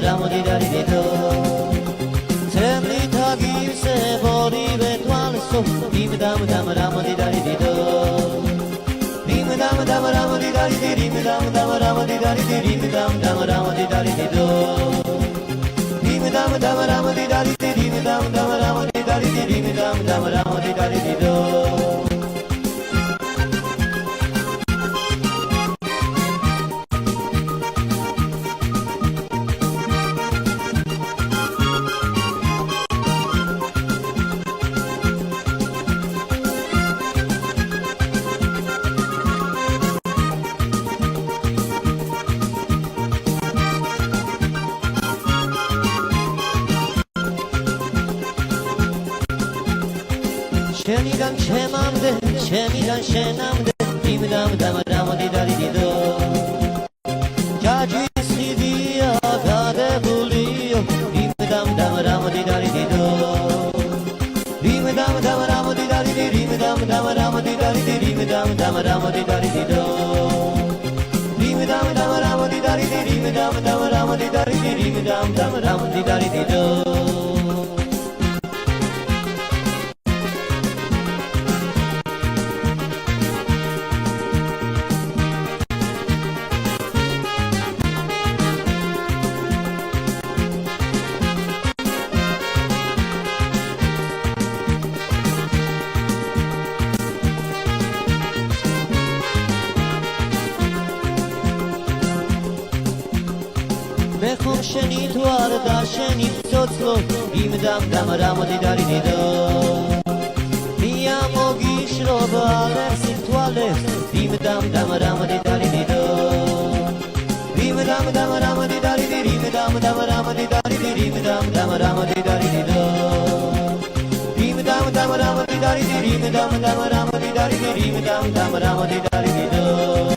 ramodi dari dido Temli tagi se bori vetual so Dim dam ramodi dari dido Dim dam ramodi dari di Dim dam ramodi dari di Dim dam ramodi dari dido Dim dam ramodi dari di Dim dam ramodi dari di Dim dam ramodi dari dido Shenidan shemamde, shenidan shenamde, dimdam ramodi dari dido. Jaji sidiya gade buliyo, dimdam ramodi dari dido. Dimdam ramodi dari di, dimdam ramodi dari di, dimdam ramodi dari dido. Dimdam ramodi dari di, dimdam ramodi dari di, dimdam ramodi dari dido. Bekhom sheni tuar da sheni tsotslo Dimdam ramodi dari dido Mia mogish ro bales tuales Dimdam ramodi dari dido Dimdam ramodi dari di Dimdam ramodi dari di Dimdam ramodi dari dido Dimdam ramodi dari di Dimdam ramodi dari di Dimdam ramodi dari dido